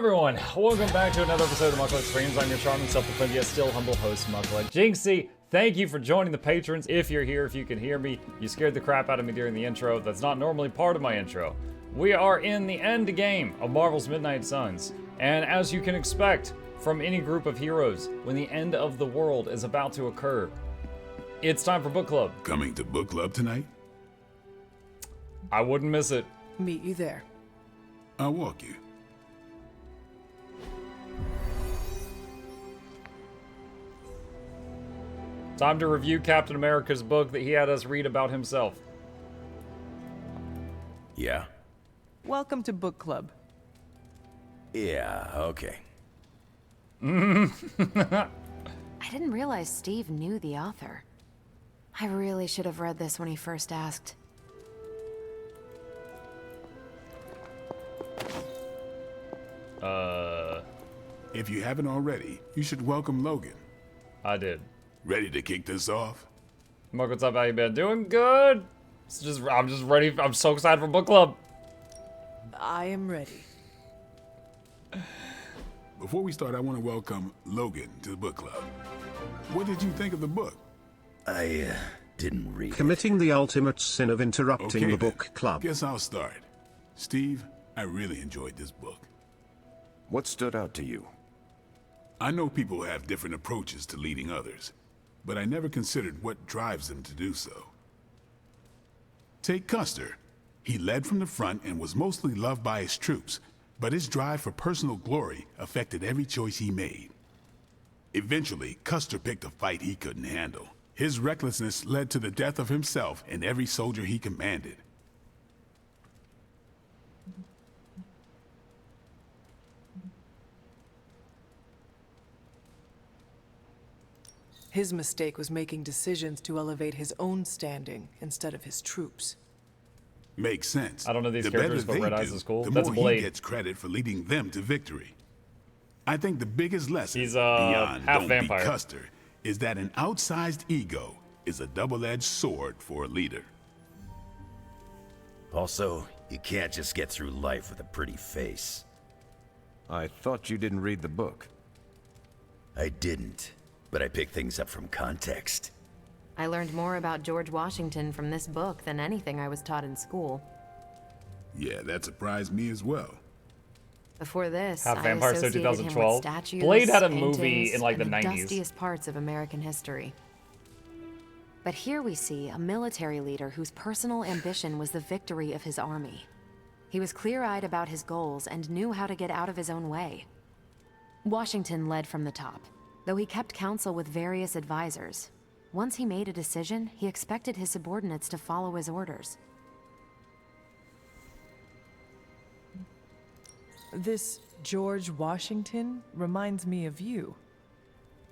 everyone, welcome back to another episode of Mukluk Streams. I'm your charming, self-proclaimed, yet still humble host, Mukluk. Jinxie, thank you for joining the patrons. If you're here, if you can hear me, you scared the crap out of me during the intro. That's not normally part of my intro. We are in the end game of Marvel's Midnight Suns, and as you can expect from any group of heroes, when the end of the world is about to occur, it's time for book club. Coming to book club tonight? I wouldn't miss it. Meet you there. I'll walk you. Time to review Captain America's book that he had us read about himself. Yeah? Welcome to book club. Yeah, okay. I didn't realize Steve knew the author. I really should have read this when he first asked. If you haven't already, you should welcome Logan. I did. Ready to kick this off? Mark, what's up? How you been? Doing good. I'm just ready. I'm so excited for book club. I am ready. Before we start, I want to welcome Logan to the book club. What did you think of the book? I didn't read Committing the ultimate sin of interrupting Okay, the then. book club. Guess I'll start. Steve, I really enjoyed this book. What stood out to you? I know people have different approaches to leading others, but I never considered what drives them to do so. Take Custer. He led from the front and was mostly loved by his troops, but his drive for personal glory affected every choice he made. Eventually, Custer picked a fight he couldn't handle. His recklessness led to the death of himself and every soldier he commanded. His mistake was making decisions to elevate his own standing instead of his troops. Makes sense. I don't know these The characters, better but Red they Eyes do, is cool. the That's more Blade. he gets credit for leading them to victory. I think the biggest lesson He's, beyond half don't vampire. be Custer is that an outsized ego is a double-edged sword for a leader. Also, you can't just get through life with a pretty face. I thought you didn't read the book. I didn't, but I picked things up from context. I learned more about George Washington from this book than anything I was taught in school. Yeah, that surprised me as well. Before this, Half I Vampire, so associated him 2012. with statues, Blade had a paintings, movie in, like, and the 90s. dustiest parts of American history. But here we see a military leader whose personal ambition was the victory of his army. He was clear-eyed about his goals and knew how to get out of his own way. Washington led from the top, though he kept counsel with various advisors. Once he made a decision, he expected his subordinates to follow his orders. This George Washington reminds me of you.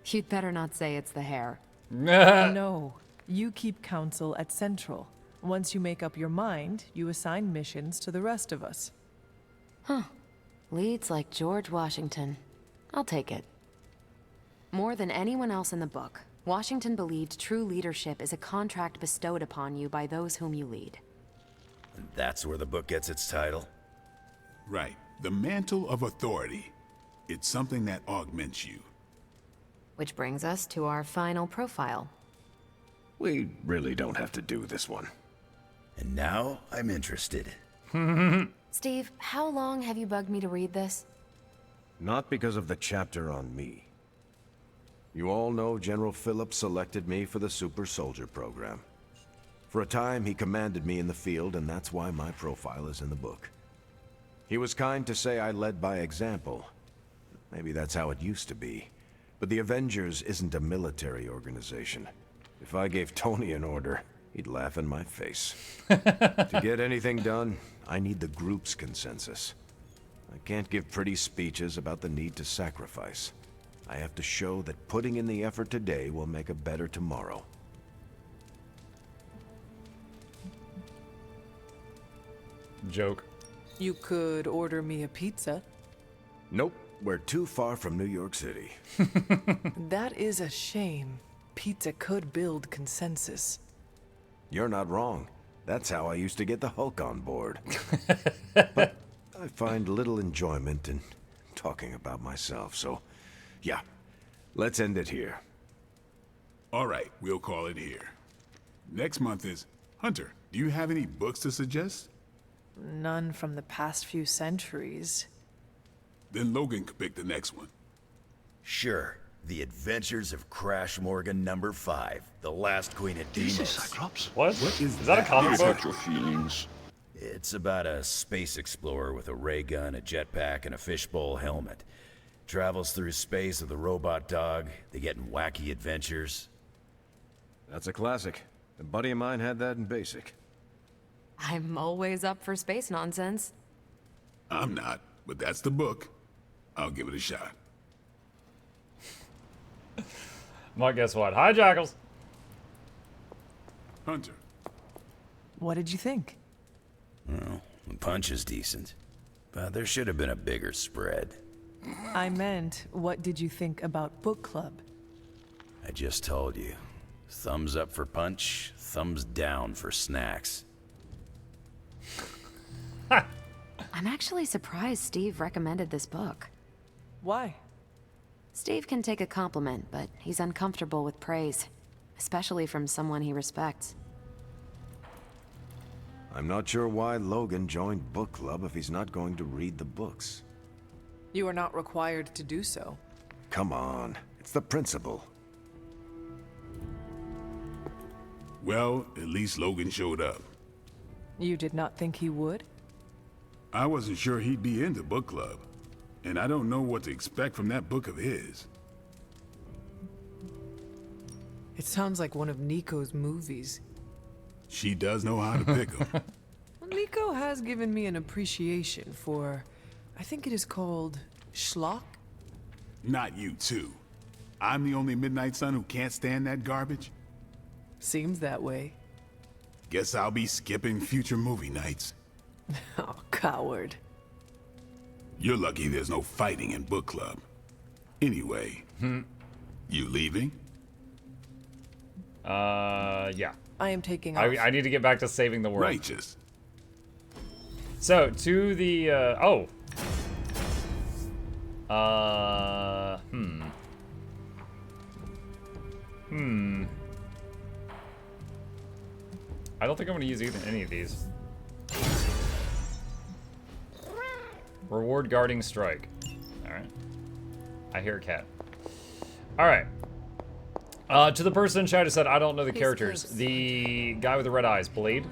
You'd better not say it's the hair. No, you keep counsel at Central. Once you make up your mind, you assign missions to the rest of us. Leads like George Washington. I'll take it. More than anyone else in the book, Washington believed true leadership is a contract bestowed upon you by those whom you lead. And that's where the book gets its title. Right. The mantle of authority. It's something that augments you. Which brings us to our final profile. We really don't have to do this one. And now I'm interested. Steve, how long have you bugged me to read this? Not because of the chapter on me. You all know General Phillips selected me for the Super Soldier program. For a time, he commanded me in the field, and that's why my profile is in the book. He was kind to say I led by example. Maybe that's how it used to be. But the Avengers isn't a military organization. If I gave Tony an order, he'd laugh in my face. To get anything done, I need the group's consensus. I can't give pretty speeches about the need to sacrifice. I have to show that putting in the effort today will make a better tomorrow. Joke. You could order me a pizza. Nope, we're too far from New York City. That is a shame. Pizza could build consensus. You're not wrong. That's how I used to get the Hulk on board. But I find little enjoyment in talking about myself, so yeah, let's end it here. All right, we'll call it here. Next month is... Hunter, do you have any books to suggest? None from the past few centuries. Then Logan could pick the next one. Sure. The Adventures of Crash Morgan number 5, The Last Queen of Deimos. Cyclops. What? Is that a comic book? Hurt your feelings. It's about a space explorer with a ray gun, a jetpack, and a fishbowl helmet. Travels through space with a robot dog. They get in wacky adventures. That's a classic. A buddy of mine had that in basic. I'm always up for space nonsense. I'm not, but that's the book. I'll give it a shot. Well, guess what? Hi, Jackals. Hunter, What did you think? Well, the punch is decent, but there should have been a bigger spread. I meant, what did you think about book club? I just told you. Thumbs up for punch, thumbs down for snacks. I'm actually surprised Steve recommended this book. Why? Steve can take a compliment, but he's uncomfortable with praise, especially from someone he respects. I'm not sure why Logan joined book club if he's not going to read the books. You are not required to do so. Come on, it's the principle. well, at least Logan showed up. You did not think he would? I wasn't sure he'd be into book club, and I don't know what to expect from that book of his. It sounds like one of Nico's movies. She does know how to pick 'em. Well, Nico has given me an appreciation for, I think it is called schlock? Not you, too. I'm the only Midnight Sun who can't stand that garbage? Seems that way. Guess I'll be skipping future movie nights. Oh, coward. You're lucky there's no fighting in book club. Anyway, you leaving? Yeah. I am taking off. I need to get back to saving the world. Righteous. So, to the, I don't think I'm gonna use any of these. Reward guarding strike. Alright. I hear a cat. Alright. To the person in chat who said, I don't know the characters. The guy with the red eyes, Blade.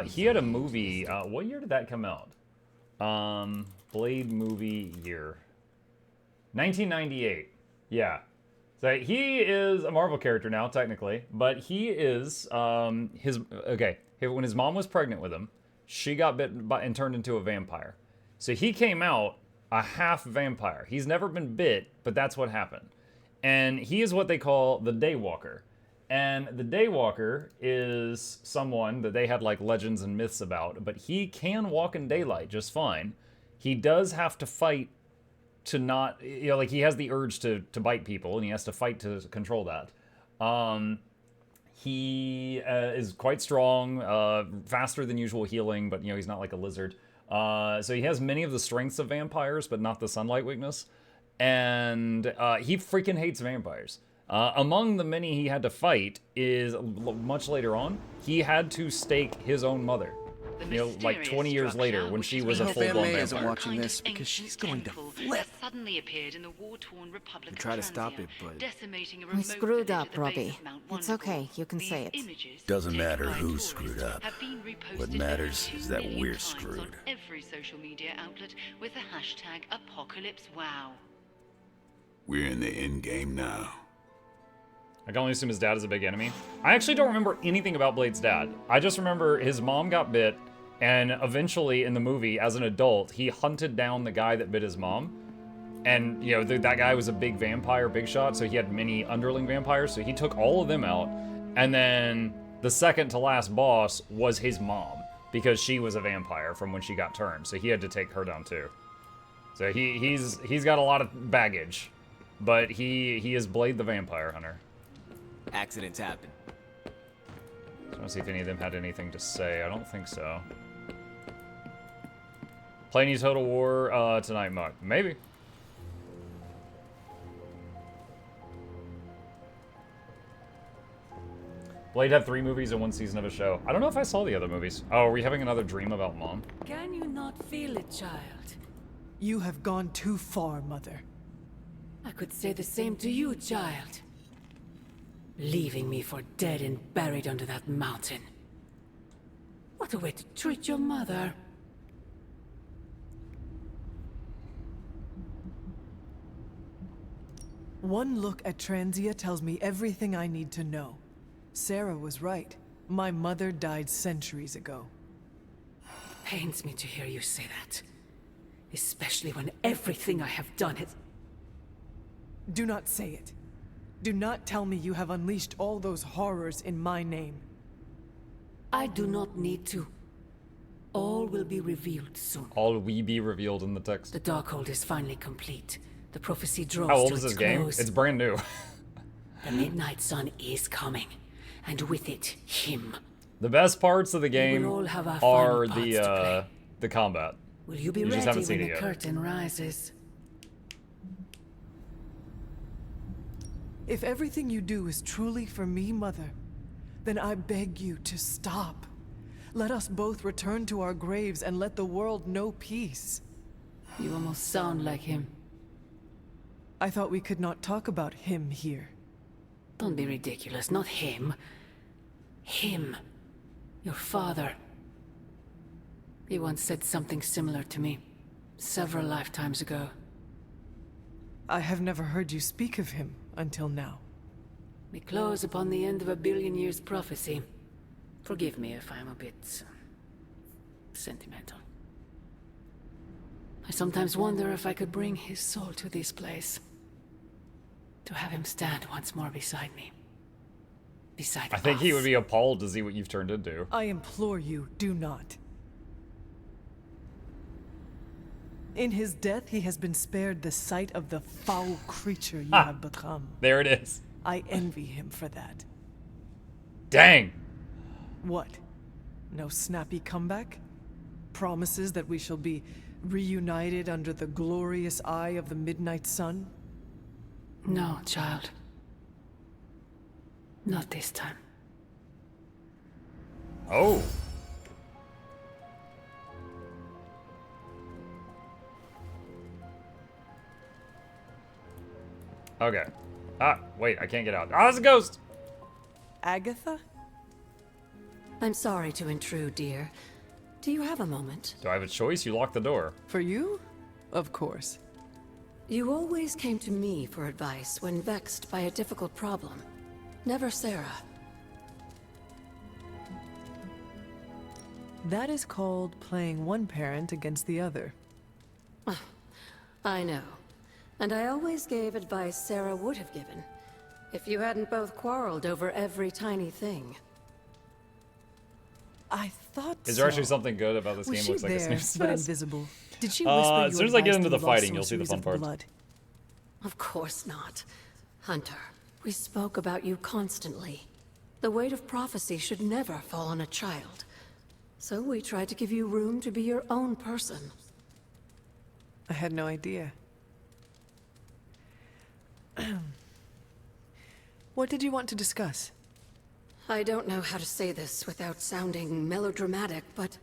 He had a movie. What year did that come out? Blade movie year. 1998. Yeah. So he is a Marvel character now, technically. But he is, okay. When his mom was pregnant with him, she got bitten and turned into a vampire. So he came out a half vampire. He's never been bit, but that's what happened. And he is what they call the Daywalker. And the Daywalker is someone that they had like legends and myths about, but he can walk in daylight just fine. He does have to fight to not, like he has the urge to bite people, and he has to fight to control that. He is quite strong, faster than usual healing, but he's not like a lizard. So he has many of the strengths of vampires, but not the sunlight weakness. And he freaking hates vampires. Among the many he had to fight is, much later on, he had to stake his own mother. Like 20 years later, when she was a full-blown vampire. Isn't watching this because she's going to flip. Suddenly appeared in the war-torn Republic We try to stop it, but we screwed up, Robbie. It's okay, you can say it. Doesn't matter who screwed up. What matters is that we're screwed. Every social media outlet with the hashtag #ApocalypseWow. We're in the end game now. I can only assume his dad is a big enemy. I actually don't remember anything about Blade's dad. I just remember his mom got bit, and eventually in the movie, as an adult, he hunted down the guy that bit his mom. And, that guy was a big vampire, big shot, so he had many underling vampires, so he took all of them out. And then the second to last boss was his mom, because she was a vampire from when she got turned, so he had to take her down too. So he's got a lot of baggage, but he is Blade the Vampire Hunter. accidents happen. I want to see if any of them had anything to say. I don't think so. Play any Total War tonight, Muck? Maybe. Blade had 3 movies and 1 season of a show. I don't know if I saw the other movies. Oh, are we having another dream about Mom? Can you not feel it, child? You have gone too far, Mother. I could say the same to you, child. Leaving me for dead and buried under that mountain. What a way to treat your mother. One look at Transia tells me everything I need to know. Sarah was right. My mother died centuries ago. Pains me to hear you say that. Especially when everything I have done has... Do not say it. Do not tell me you have unleashed all those horrors in my name. I do not need to. All will be revealed soon. All we be revealed in the text. The Darkhold is finally complete. The prophecy draws How old to is its this game? close. It's brand new. The Midnight Sun is coming, and with it, him. The best parts of the game will all have our are final parts to the combat. Will you be You just ready haven't when seen the it yet. curtain rises? If everything you do is truly for me, Mother, then I beg you to stop. Let us both return to our graves and let the world know peace. You almost sound like him. I thought we could not talk about him here. Don't be ridiculous, not him. Him. Your father. He once said something similar to me. Several lifetimes ago. I have never heard you speak of him until now. We close upon the end of a billion years prophecy. Forgive me if I'm a bit... sentimental. I sometimes wonder if I could bring his soul to this place. To have him stand once more beside me. Beside I think us. he would be appalled to see what you've turned into. I implore you, do not. In his death, he has been spared the sight of the foul creature you have become. There it is. I envy him for that. Dang. What? No snappy comeback? Promises that we shall be reunited under the glorious eye of the Midnight Sun? No, child. Not this time. Oh. Okay. Ah, wait, I can't get out. Ah, there's a ghost! Agatha? I'm sorry to intrude, dear. Do you have a moment? Do I have a choice? You locked the door. For you? Of course. You always came to me for advice when vexed by a difficult problem. Never Sarah. That is called playing one parent against the other. I know. And I always gave advice Sarah would have given, if you hadn't both quarreled over every tiny thing. I thought Is there so. actually something good about this Was game? she Looks like there, it's but invisible? Did she whisper as you soon as I get advice into the through lost fighting, you'll see the sorceries fun of parts. blood? Of course not. Hunter, we spoke about you constantly. The weight of prophecy should never fall on a child. So we tried to give you room to be your own person. I had no idea. What did you want to discuss? I don't know how to say this without sounding melodramatic, but...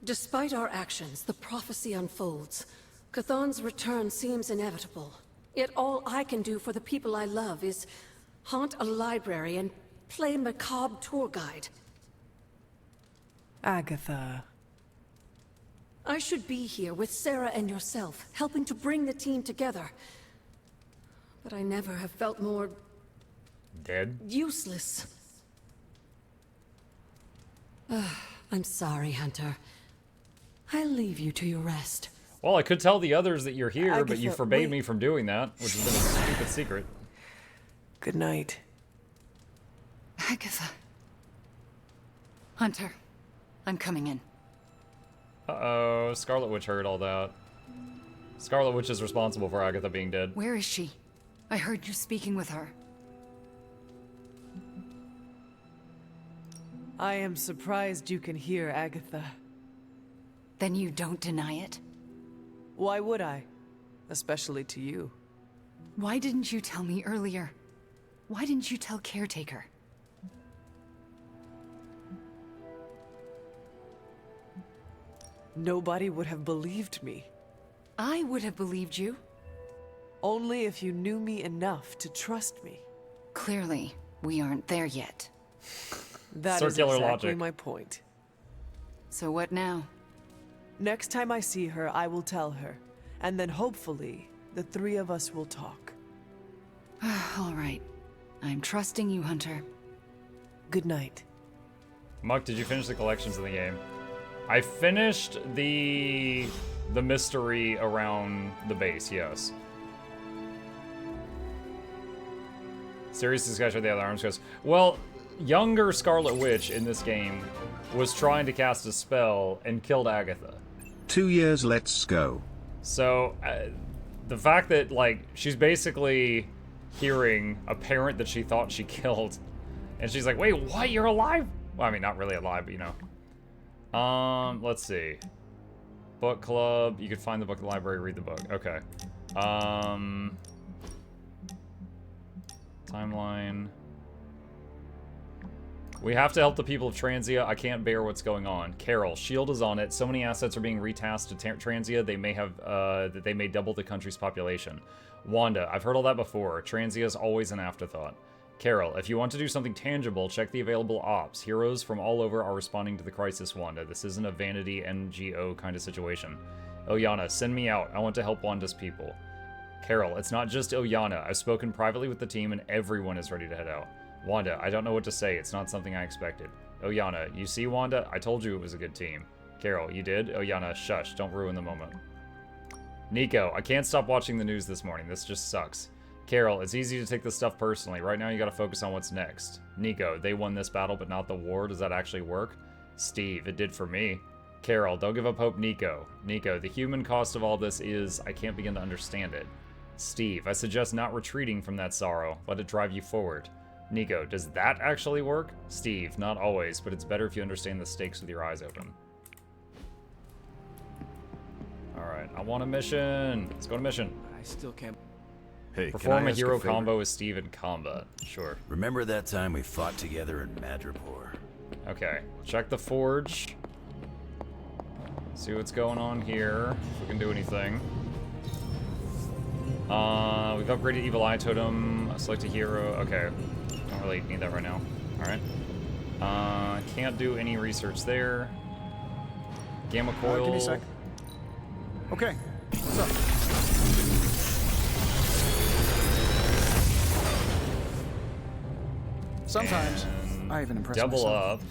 Despite our actions, the prophecy unfolds. Chthon's return seems inevitable. Yet all I can do for the people I love is haunt a library and play macabre tour guide. Agatha. I should be here with Sarah and yourself, helping to bring the team together. But I never have felt more... Dead? useless. I'm sorry, Hunter. I'll leave you to your rest. Well, I could tell the others that you're here, but you Agatha, forbade wait. me from doing that, which has been a stupid secret. Good night. Agatha. Hunter, I'm coming in. Uh-oh, Scarlet Witch heard all that. Scarlet Witch is responsible for Agatha being dead. Where is she? I heard you speaking with her. I am surprised you can hear Agatha. Then you don't deny it? Why would I? Especially to you. Why didn't you tell me earlier? Why didn't you tell Caretaker? Nobody would have believed me. I would have believed you. Only if you knew me enough to trust me. Clearly, we aren't there yet. That is Circular exactly logic. my point. So what now? Next time I see her, I will tell her. And then hopefully, the three of us will talk. All right. I'm trusting you, Hunter. Good night. Muck, did you finish the collections in the game? I finished the mystery around the base, yes. Serious discussion with the other arms goes, well, younger Scarlet Witch in this game was trying to cast a spell and killed Agatha. 2 years, let's go. So, the fact that, like, she's basically hearing a parent that she thought she killed, and she's like, wait, what? You're alive? Well, I mean, not really alive, but you know. Let's see. Book club. You could find the book in the library, read the book. Okay. Timeline. We have to help the people of Transia. I can't bear what's going on. Carol, S.H.I.E.L.D. is on it. So many assets are being retasked to Transia, they may have, that they may double the country's population. Wanda, I've heard all that before. Transia is always an afterthought. Carol, if you want to do something tangible, check the available ops. Heroes from all over are responding to the crisis, Wanda. This isn't a vanity NGO kind of situation. Ilyana, send me out. I want to help Wanda's people. Carol, it's not just Ilyana. I've spoken privately with the team and everyone is ready to head out. Wanda, I don't know what to say. It's not something I expected. Ilyana, you see, Wanda? I told you it was a good team. Carol, you did? Ilyana, shush. Don't ruin the moment. Nico, I can't stop watching the news this morning. This just sucks. Carol, it's easy to take this stuff personally. Right now you gotta focus on what's next. Nico, they won this battle but not the war. Does that actually work? Steve, it did for me. Carol, don't give up hope, Nico. Nico, the human cost of all this is, I can't begin to understand it. Steve, I suggest not retreating from that sorrow. Let it drive you forward. Nico, does that actually work? Steve, not always, but it's better if you understand the stakes with your eyes open. Alright, I want a mission. Let's go to mission. I still can't. Hey, Perform a hero combo with Steve in combat. Sure. Remember that time we fought together in Madripoor? Okay, check the forge. See what's going on here, if we can do anything. We've upgraded Evil Eye Totem, select a hero. Okay, don't really need that right now. Alright. Can't do any research there. Gamma Coil. Give me a sec. Okay, what's up? Sometimes I even impress Double myself. up.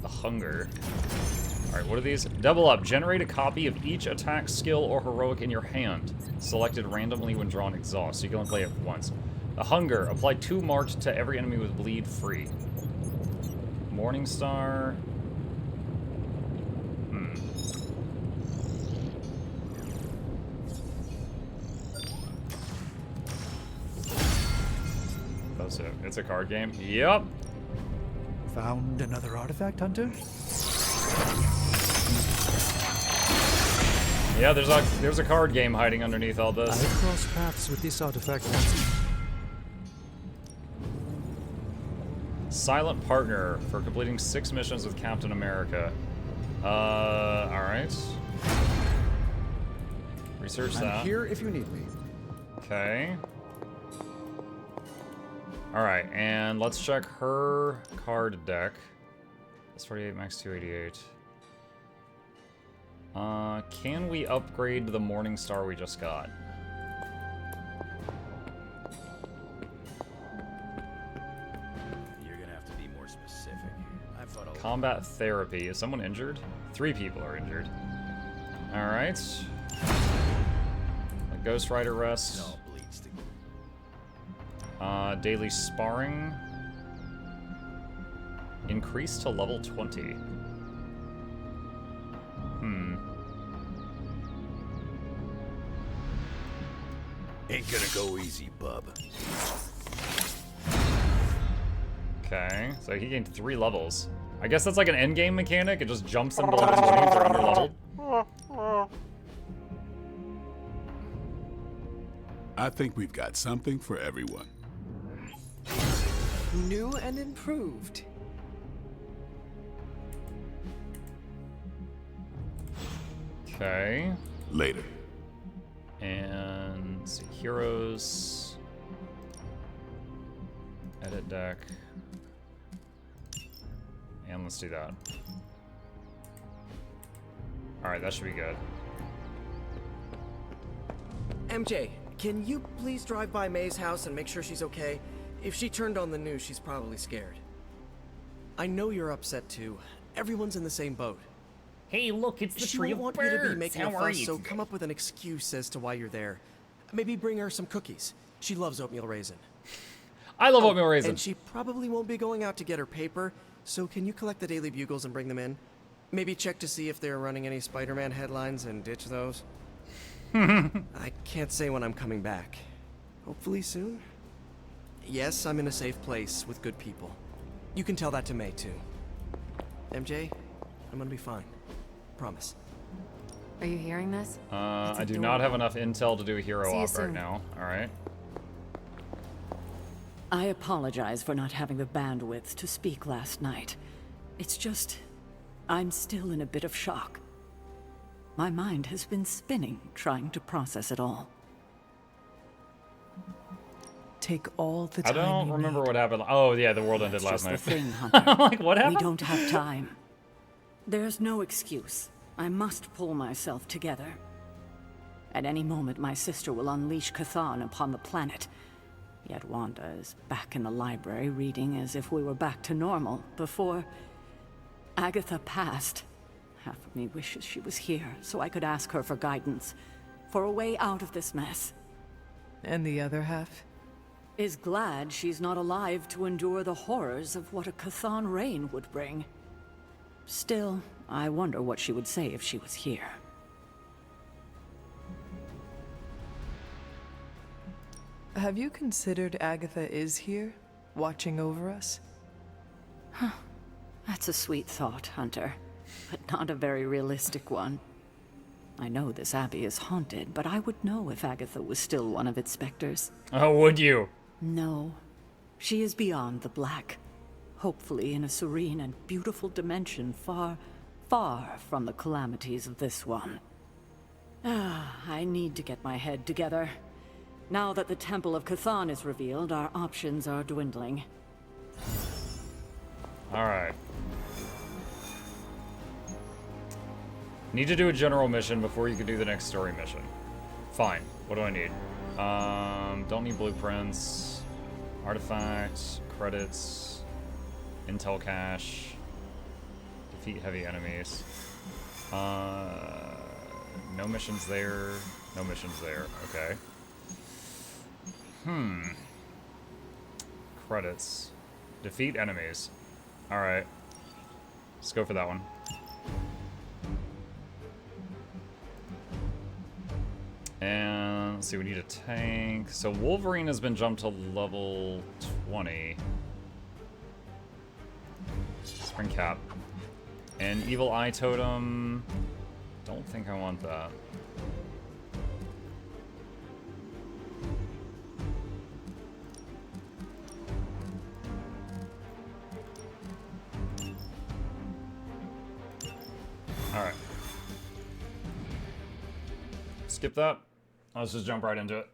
The hunger. Alright, what are these? Double up. Generate a copy of each attack, skill, or heroic in your hand. Selected randomly when drawn exhaust. So you can only play it once. The hunger. Apply 2 march to every enemy with bleed free. Morningstar. That's it. It's a card game. Yep. Found another artifact, Hunter? Yeah, there's a card game hiding underneath all this. I've crossed paths with this artifact once. Silent partner for completing 6 missions with Captain America. Alright. Research that. I'm here if you need me. Okay. Alright, and let's check her card deck. That's 48, max 288. Can we upgrade the Morningstar we just got? You're gonna have to be more specific. I thought all Combat therapy. Is someone injured? 3 people are injured. Alright. A Ghost Rider rest. No, bleeds to... Daily sparring. Increased to level 20. Ain't gonna go easy, bub. Okay, so he gained 3 levels. I guess that's like an endgame mechanic. It just jumps them to level 20 if they're under-leveled. I think we've got something for everyone. New and improved. Okay. Later. And let's see, heroes. Edit deck. And let's do that. Alright, that should be good. MJ, can you please drive by May's house and make sure she's okay? If she turned on the news, she's probably scared. I know you're upset too. Everyone's in the same boat. Hey, look, it's the She tree won't of want you to be birds. making How a are fuss, you so today? come up with an excuse as to why you're there. Maybe bring her some cookies. She loves oatmeal raisin. I love oatmeal raisin. And she probably won't be going out to get her paper, so can you collect the Daily Bugles and bring them in? Maybe check to see if they're running any Spider-Man headlines and ditch those. I can't say when I'm coming back. Hopefully soon? Yes, I'm in a safe place with good people. You can tell that to May, too. MJ, I'm gonna be fine. Promise. Are you hearing this? I do not have enough intel to do a hero See you op right soon. now. Alright. I apologize for not having the bandwidth to speak last night. It's just, I'm still in a bit of shock. My mind has been spinning trying to process it all. Take all the I time don't you remember need. what happened. Oh, yeah, the world ended That's last just night. the thing, Hunter. I'm like, what happened? We don't have time. There's no excuse. I must pull myself together. At any moment, my sister will unleash Chthon upon the planet. Yet Wanda is back in the library reading as if we were back to normal before Agatha passed. Half of me wishes she was here so I could ask her for guidance, for a way out of this mess. And the other half? Is glad she's not alive to endure the horrors of what a Chthon reign would bring. Still, I wonder what she would say if she was here. Have you considered Agatha is here, watching over us? That's a sweet thought, Hunter, but not a very realistic one. I know this abbey is haunted, but I would know if Agatha was still one of its specters. Oh, would you? No. She is beyond the black. Hopefully in a serene and beautiful dimension far, far from the calamities of this one. I need to get my head together. Now that the Temple of Chthon is revealed, our options are dwindling. Alright. Need to do a general mission before you can do the next story mission. Fine. What do I need? Don't need blueprints. Artifacts. Credits. Intel cache. Defeat heavy enemies. No missions there. No missions there. Okay. Credits. Defeat enemies. Alright. Let's go for that one. And let's see, we need a tank. So Wolverine has been jumped to level 20. Spring Cap. And Evil Eye Totem. Don't think I want that. Alright. Skip that. Let's just jump right into it.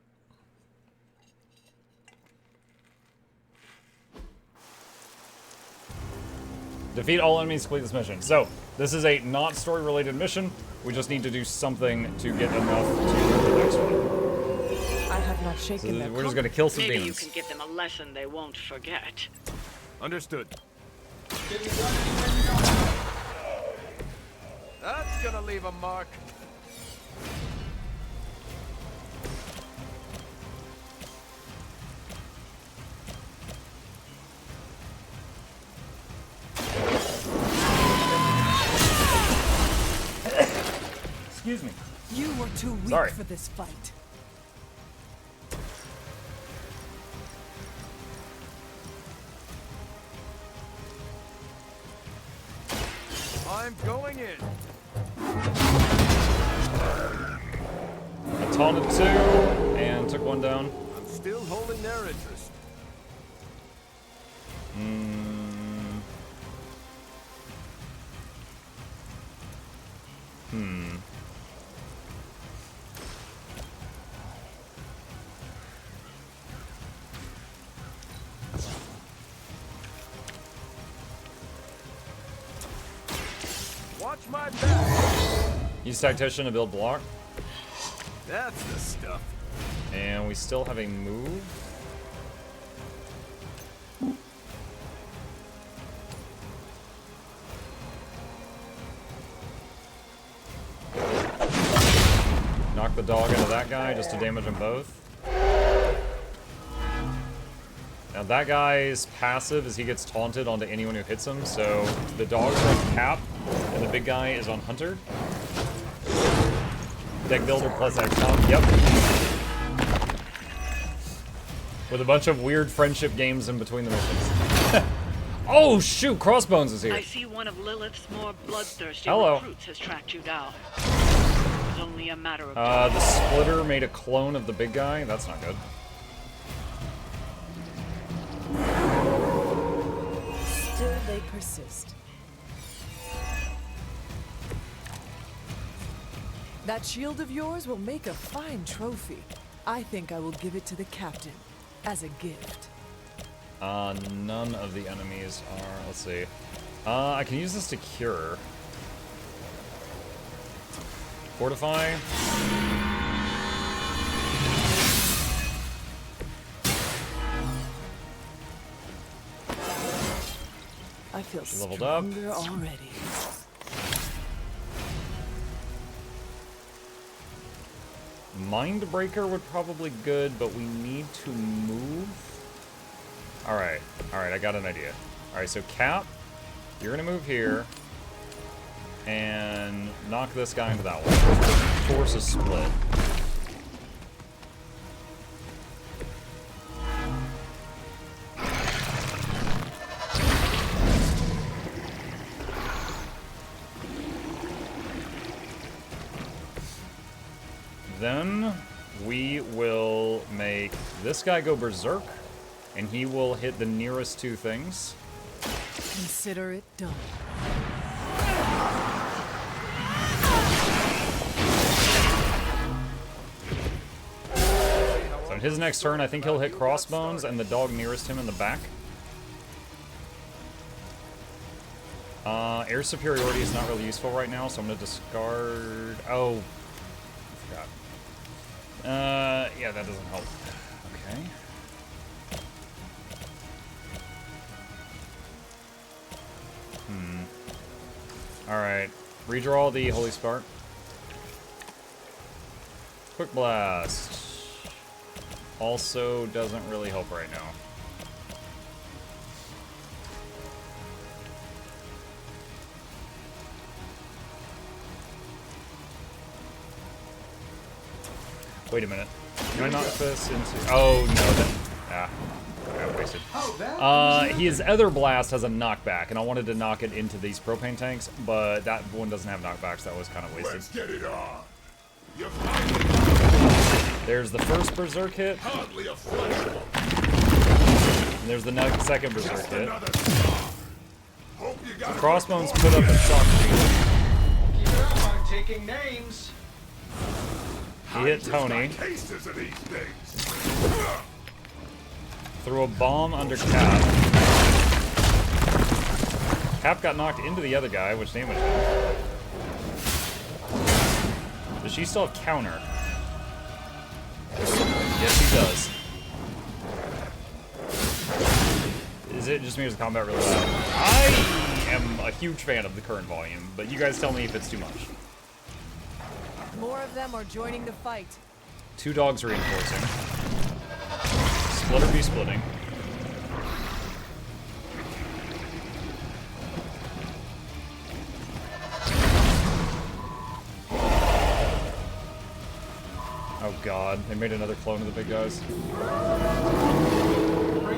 Defeat all enemies, complete this mission. So, this is a not story related mission. We just need to do something to get enough to do the next one. I have not shaken So their we're just gonna kill some Maybe demons. you can give them a lesson they won't forget. Understood. That's gonna leave a mark. Excuse me. You were too weak Sorry. for this fight. I'm going in. I taunted two and took one down. I'm still holding their interest. my back. Use tactician to build block. That's the stuff. And we still have a move. Knock the dog into that guy just to damage them both. Now that guy's passive is he gets taunted onto anyone who hits him, so the dogs are on Cap, and the big guy is on Hunter. Deck builder plus XCOM, yep. With a bunch of weird friendship games in between the missions. Oh shoot, Crossbones is here. I see one of Lilith's more bloodthirsty Hello. recruits has tracked you down. It's only a matter of time. The splitter made a clone of the big guy. That's not good. Still they persist. That shield of yours will make a fine trophy. I think I will give it to the captain as a gift. None of the enemies are. Let's see. I can use this to cure. Fortify. I feel Leveled up. stronger already. Mindbreaker would probably good, but we need to move. Alright, I got an idea. Alright, so Cap, you're gonna move here and knock this guy into that one. Force a split. Then we will make this guy go berserk, and he will hit the nearest two things. Consider it done. So in his next turn, I think he'll hit Crossbones and the dog nearest him in the back. Air superiority is not really useful right now, so I'm gonna discard. Oh, I forgot. Yeah, that doesn't help. Okay. Alright. Redraw the Holy Spark. Quick Blast. Also doesn't really help right now. Wait a minute. Can I knock this into... Oh, no. That... I wasted. His Ether Blast has a knockback, and I wanted to knock it into these propane tanks, but that one doesn't have knockbacks. That was kind of wasted. Let's get it on. There's the first Berserk hit. Hardly a flesh. And there's the second Berserk hit. Crossbones put up a shock. Keep it up, I'm taking names. He hit Tony. Threw a bomb under Cap. Cap got knocked into the other guy, which damaged him. Does she still have counter? Yes, she does. Is it just me or is the combat really loud? I am a huge fan of the current volume, but you guys tell me if it's too much. More of them are joining the fight. Two dogs reinforcing. Splitter be splitting. Oh god, they made another clone of the big guys. Bring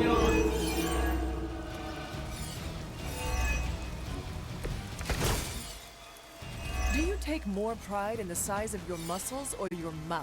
it on. Do you take more pride in the size of your muscles or your mouth?